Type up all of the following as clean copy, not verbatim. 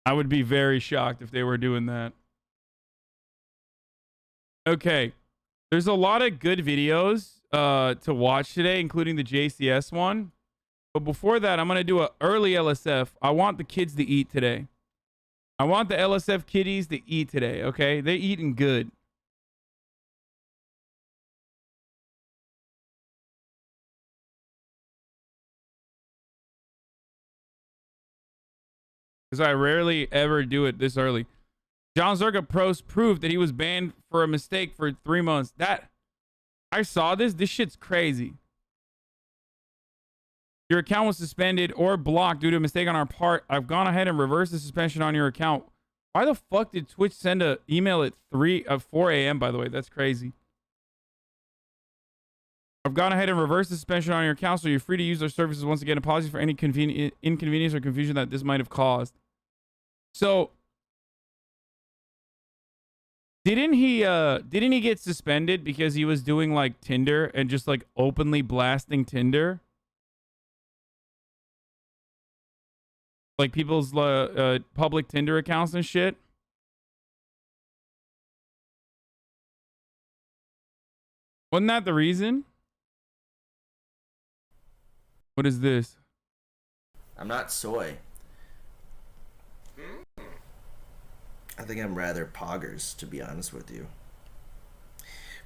I would be very shocked if they were doing that. Okay. There's a lot of good videos to watch today, including the JCS one. But before that, I'm going to do an early LSF. I want the kids to eat today. I want the LSF kiddies to eat today, okay? They're eating good. Because I rarely ever do it this early. John Zerka proved that he was banned for a mistake for 3 months. I saw this. This shit's crazy. Your account was suspended or blocked due to a mistake on our part. I've gone ahead and reversed the suspension on your account. Why the fuck did Twitch send an email at 4 a.m., by the way? That's crazy. I've gone ahead and reversed the suspension on your account, so you're free to use our services once again. Apologies for any inconvenience or confusion that this might have caused. So, didn't he get suspended because he was doing like Tinder and just like openly blasting Tinder? Like people's public Tinder accounts and shit. Wasn't that the reason? What is this? I'm not soy. I think I'm rather poggers, to be honest with you.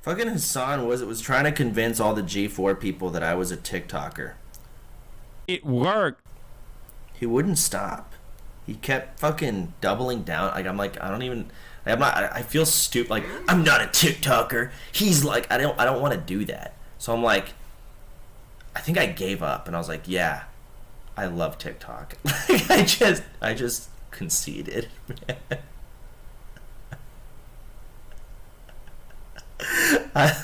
Fucking Hasan was trying to convince all the G4 people that I was a TikToker. It worked. He wouldn't stop. He kept fucking doubling down. Like I'm like, I feel stupid. Like, I'm not a TikToker. He's like, I don't want to do that. So I'm like, I think I gave up and I was like, yeah, I love TikTok. I just conceded. I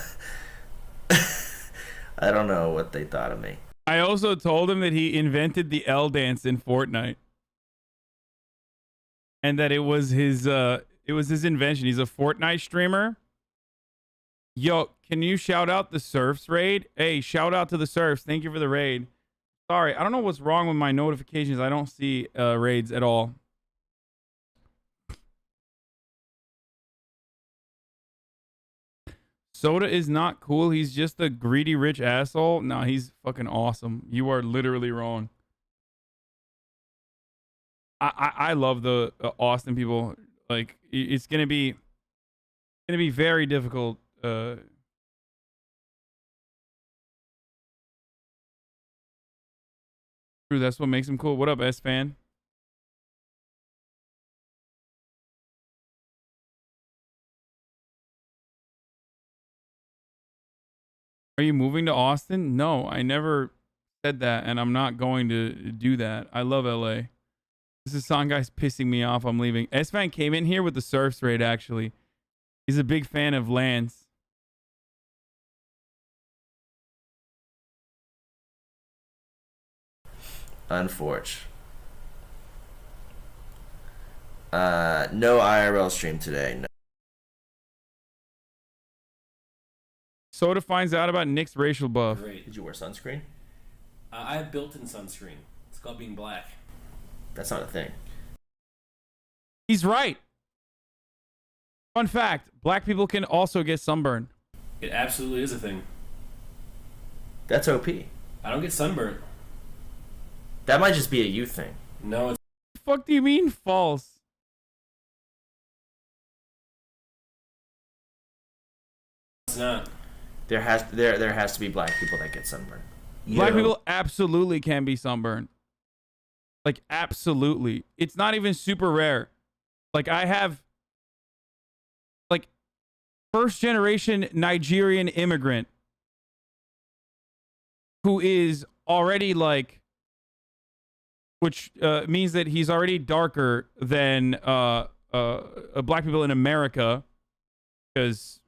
don't know what they thought of me. I also told him that he invented the L dance in Fortnite. And that it was his invention. He's a Fortnite streamer. Yo, can you shout out the Surfs raid? Hey, shout out to the Surfs. Thank you for the raid. Sorry, I don't know what's wrong with my notifications. I don't see raids at all. Soda is not cool. He's just a greedy rich asshole. No, he's fucking awesome. You are literally wrong. I love the Austin people. Like, it's gonna be very difficult. True, that's what makes him cool. What up, S-Fan? Are you moving to Austin? No, I never said that, and I'm not going to do that. I love LA. This song guy's pissing me off. I'm leaving. S-Fan came in here with the Surfs raid, actually. He's a big fan of Lance. Unfortunate. No IRL stream today. No. Soda finds out about Nick's racial buff. Great. Did you wear sunscreen? I have built-in sunscreen. It's called being black. That's not a thing. He's right. Fun fact, black people can also get sunburn. It absolutely is a thing. That's OP. I don't get sunburnt. That might just be a you thing. No, it's... What the fuck do you mean false? It's not. There has to be black people that get sunburned. Black people absolutely can be sunburned. Like, absolutely. It's not even super rare. Like, I have, like, first generation Nigerian immigrant who is already, like, which means that he's already darker than black people in America, because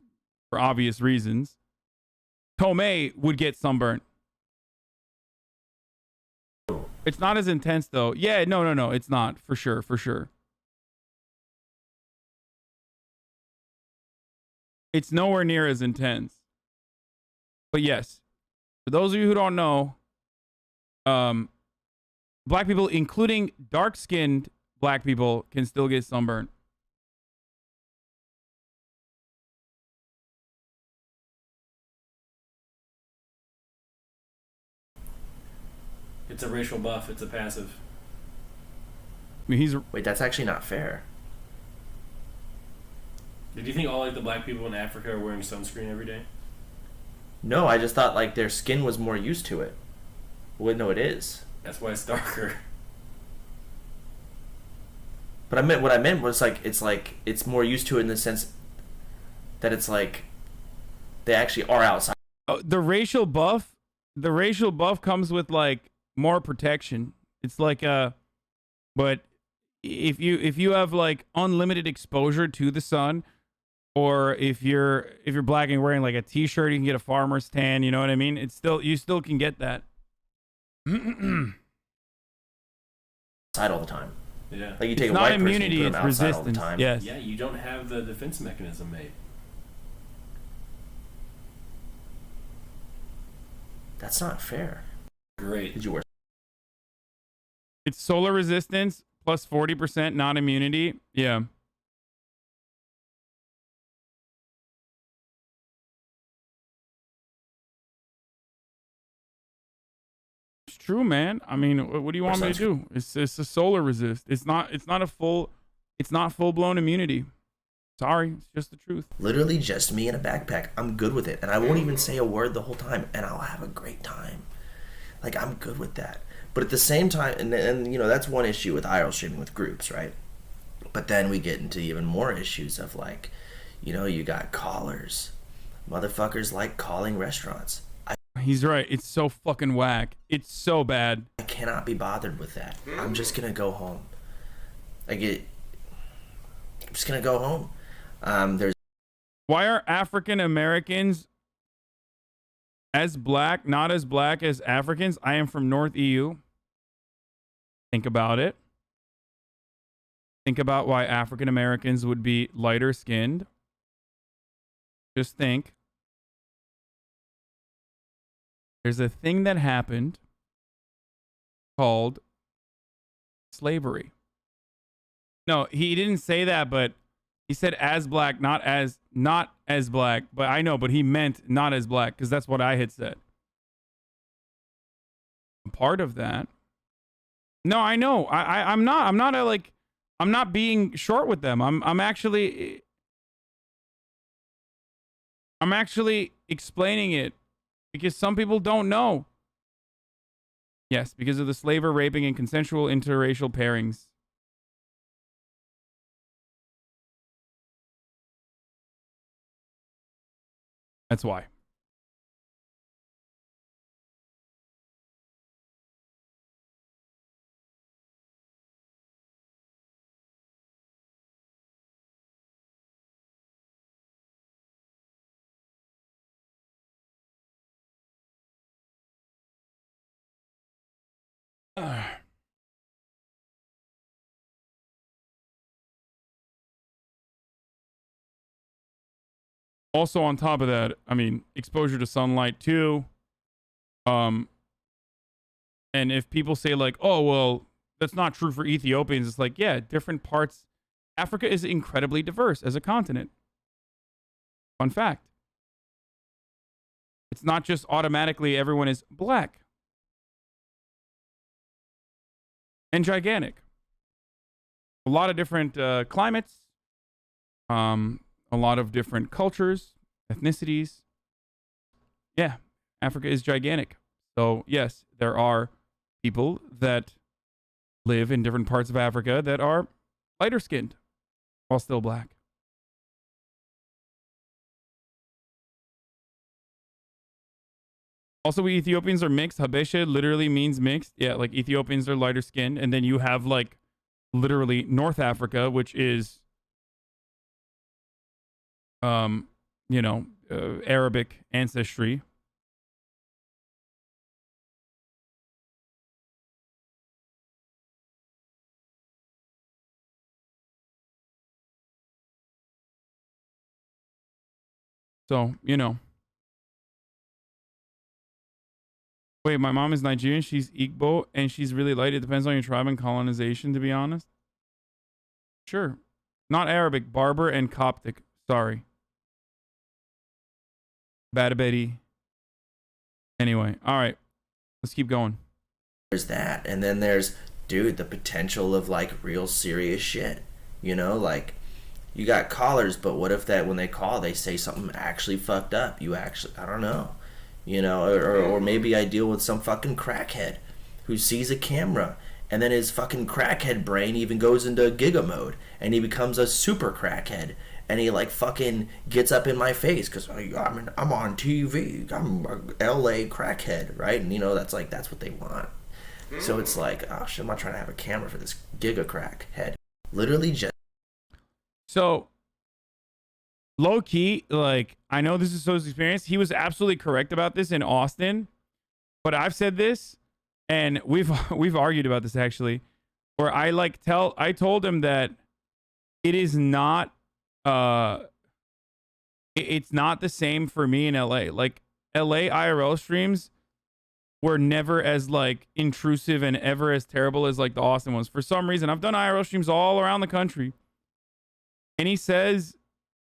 for obvious reasons. Tomei would get sunburnt. It's not as intense, though. Yeah, no. It's not. For sure. It's nowhere near as intense. But yes, for those of you who don't know, black people, including dark-skinned black people can still get sunburned. It's a racial buff. It's a passive. I mean, he's Wait, that's actually not fair. Did you think all like the black people in Africa are wearing sunscreen every day? No, I just thought like their skin was more used to it. Well, no, it is. That's why it's darker. But what I meant was like it's more used to it in the sense that it's like they actually are outside. the racial buff. The racial buff comes with like more protection. It's like but if you have like unlimited exposure to the sun, or if you're black and wearing like a t-shirt, you can get a farmer's tan. You know what I mean? It's still, you still can get that. Outside all the time. Yeah. Like you take It's a not white immunity, person, you it's put them outside all the resistance. time. Yes. Yeah, you don't have the defense mechanism, mate. That's not fair. Great. Did you wear? It's solar resistance plus 40% non-immunity. Yeah. It's true, man. I mean, what do you want me to do? It's a solar resist. It's not full blown immunity. Sorry, it's just the truth. Literally just me in a backpack. I'm good with it, and I won't even say a word the whole time, and I'll have a great time. Like, I'm good with that. But at the same time, and you know, that's one issue with IRL streaming with groups, right? But then we get into even more issues of like, you know, you got callers. Motherfuckers like calling restaurants. He's right. It's so fucking whack. It's so bad. I cannot be bothered with that. I'm just gonna go home. I'm just gonna go home. Why are African Americans not as black as Africans? I am from North EU. Think about it. Think about why African Americans would be lighter skinned. Just think. There's a thing that happened called slavery. No, he didn't say that, but he said as black, not as black. But I know, but he meant not as black, because that's what I had said. Part of that. No, I know. I'm not being short with them. I'm actually explaining it because some people don't know. Yes, because of the slaver raping and consensual interracial pairings. That's why. Also, on top of that, I mean, exposure to sunlight too. And if people say like, "Oh, well, that's not true for Ethiopians," it's like, yeah, different parts. Africa is incredibly diverse as a continent. Fun fact. It's not just automatically everyone is black and gigantic. A lot of different climates. A lot of different cultures, ethnicities. Yeah, Africa is gigantic. So, yes, there are people that live in different parts of Africa that are lighter skinned while still black. Also, we Ethiopians are mixed. Habesha literally means mixed. Yeah, like Ethiopians are lighter skinned. And then you have like literally North Africa, which is you know, Arabic ancestry. So, you know. Wait, my mom is Nigerian. She's Igbo, and she's really light. It depends on your tribe and colonization, to be honest. Sure. Not Arabic, Berber and Coptic. Sorry. Badabedi. Anyway, all right. Let's keep going. There's that, and then there's, dude, the potential of like real serious shit. You know, like you got callers, but what if that when they call they say something actually fucked up? You actually, I don't know, you know, or maybe I deal with some fucking crackhead who sees a camera and then his fucking crackhead brain even goes into giga mode and he becomes a super crackhead and he like fucking gets up in my face because I'm on TV, I'm a LA crackhead, right? And you know that's what they want. So it's like, oh shit, I'm not trying to have a camera for this giga crackhead. Literally just. So, low key, like, I know this is So's experience. He was absolutely correct about this in Austin, but I've said this, and we've argued about this actually, where I told him that it is not, it's not the same for me in LA. Like, LA IRL streams were never as like intrusive and ever as terrible as like the Austin ones. For some reason, I've done IRL streams all around the country. And he says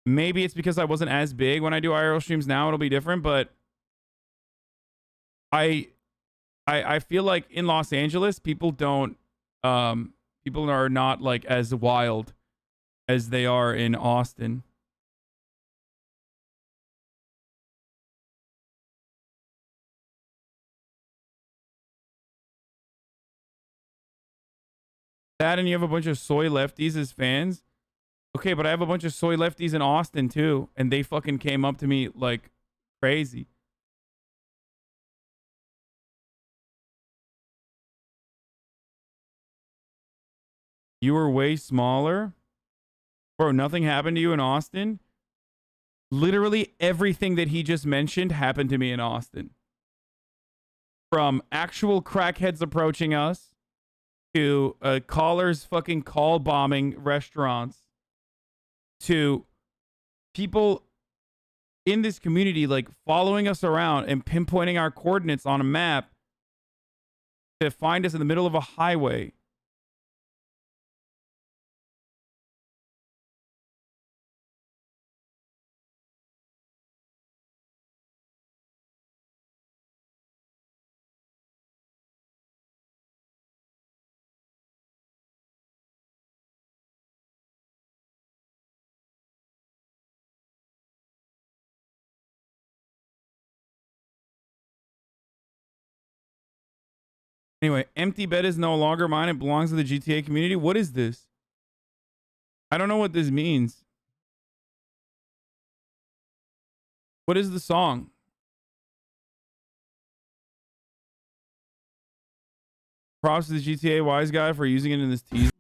maybe it's because I wasn't as big when I do IRL streams now, it'll be different, but I feel like in Los Angeles, people are not like as wild as they are in Austin. That, and you have a bunch of soy lefties as fans. Okay, but I have a bunch of soy lefties in Austin too, and they fucking came up to me like crazy. You were way smaller? Bro, nothing happened to you in Austin? Literally everything that he just mentioned happened to me in Austin. From actual crackheads approaching us, to callers fucking call bombing restaurants, to people in this community like following us around and pinpointing our coordinates on a map to find us in the middle of a highway. Anyway, empty bed is no longer mine. It belongs to the GTA community. What is this? I don't know what this means. What is the song? Props to the GTA wise guy for using it in this teaser.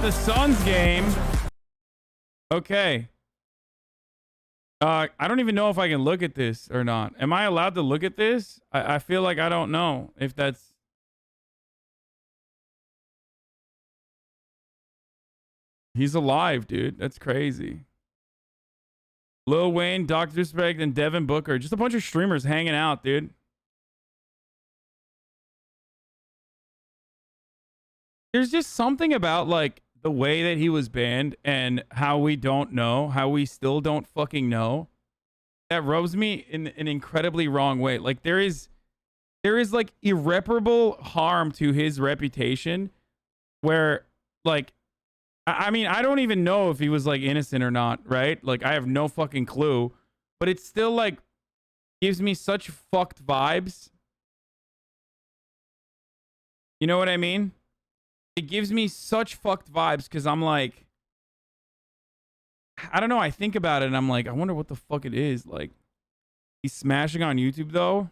the Suns game. Okay. I don't even know if I can look at this or not. Am I allowed to look at this? I feel like I don't know if that's... He's alive, dude. That's crazy. Lil Wayne, Dr. Respect, and Devin Booker. Just a bunch of streamers hanging out, dude. There's just something about, like, the way that he was banned and how we don't know, how we still don't fucking know, that rubs me in an incredibly wrong way. Like, there is like irreparable harm to his reputation where, like, I mean, I don't even know if he was like innocent or not, right? Like, I have no fucking clue, but it still like gives me such fucked vibes. You know what I mean? It gives me such fucked vibes because I'm like, I don't know. I think about it and I'm like, I wonder what the fuck it is. Like, he's smashing on YouTube though.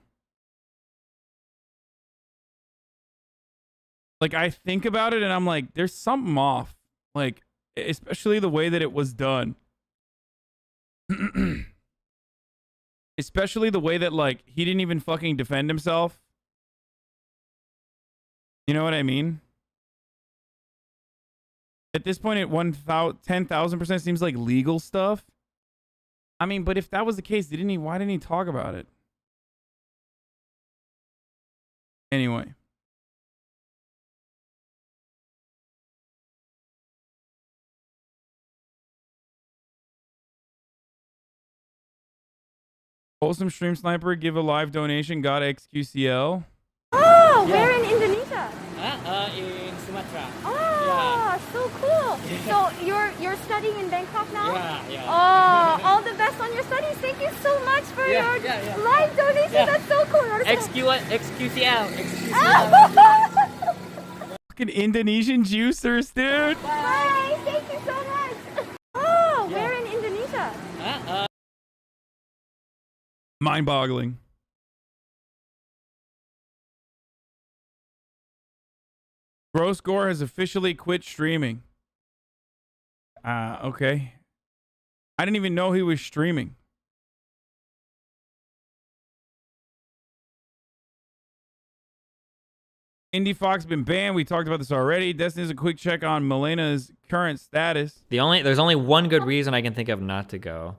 Like, I think about it and I'm like, there's something off. Like, especially the way that it was done. Especially the way that, like, he didn't even fucking defend himself. You know what I mean? At this point, it 10,000% seems like legal stuff. I mean, but if that was the case, why didn't he talk about it? Anyway. Wholesome Stream Sniper, give a live donation. Got XQCL. Oh, yeah. Where in Indonesia? In Sumatra. Oh, yeah. So cool. So you're studying in Bangkok now? Yeah. Oh, all the best on your studies. Thank you so much for your live donation. Yeah. That's so cool. XQCL. Fucking Indonesian juicers, dude. Bye. Thank you so much. Oh, yeah. Where in Indonesia? Mind-boggling. Gross Gore has officially quit streaming. Okay. I didn't even know he was streaming. Indie Fox been banned. We talked about this already. Destiny's a quick check on Melena's current status. There's only one good reason I can think of not to go.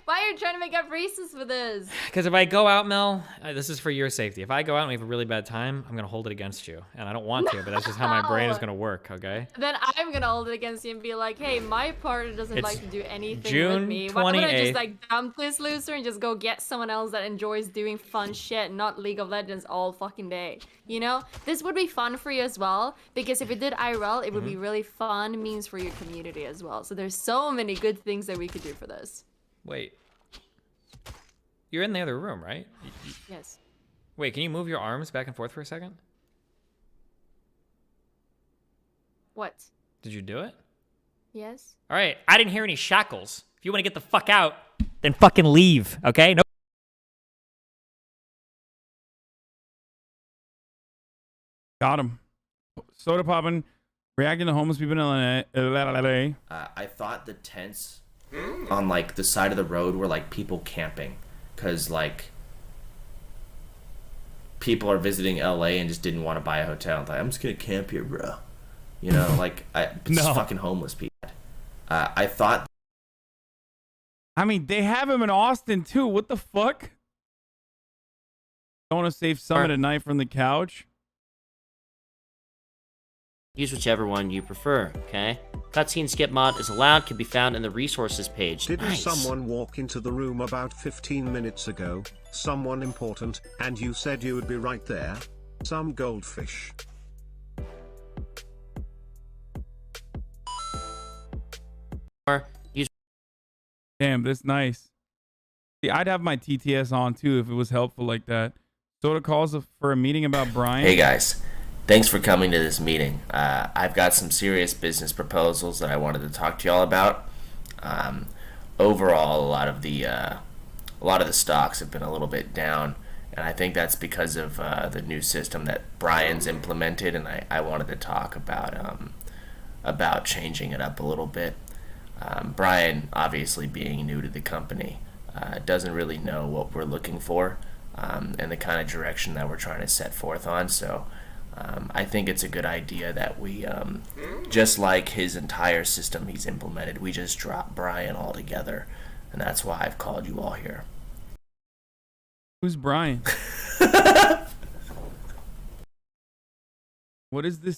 Why are you trying to make up races for this? Because if I go out, Mel, this is for your safety. If I go out and we have a really bad time, I'm going to hold it against you. And I don't want to, but that's just how my brain is going to work, okay? Then I'm going to hold it against you and be like, hey, my partner doesn't like to do anything June with me. 28th. Why would I just like dump this loser and just go get someone else that enjoys doing fun shit, not League of Legends all fucking day? You know? This would be fun for you as well, because if you did IRL, it would be really fun means for your community as well. So there's so many good things that we could do for this. Wait. You're in the other room, right? Yes. Wait, can you move your arms back and forth for a second? What? Did you do it? Yes. All right, I didn't hear any shackles. If you want to get the fuck out, then fucking leave, okay? No. Got him. Soda popping, reacting to homeless people in LA. I thought the tents on like the side of the road were like people camping, because like people are visiting LA and just didn't want to buy a hotel. Like, I'm just gonna camp here, bro. You know, like it's fucking homeless people. I thought. I mean, they have him in Austin too. What the fuck? Going to save Summit at night from the couch. Use whichever one you prefer, okay? Cutscene skip mod is allowed, can be found in the resources page. Didn't someone walk into the room about 15 minutes ago? Someone important, and you said you would be right there? Some goldfish. Damn, that's nice. See, I'd have my TTS on too if it was helpful like that. Soda calls for a meeting about Brian. Hey guys. Thanks for coming to this meeting. I've got some serious business proposals that I wanted to talk to y'all about. Overall, a lot of the stocks have been a little bit down. And I think that's because of the new system that Brian's implemented, and I wanted to talk about changing it up a little bit. Brian, obviously being new to the company, doesn't really know what we're looking for and the kind of direction that we're trying to set forth on. So I think it's a good idea that we, just like his entire system he's implemented, we just drop Brian altogether. And that's why I've called you all here. Who's Brian? What is this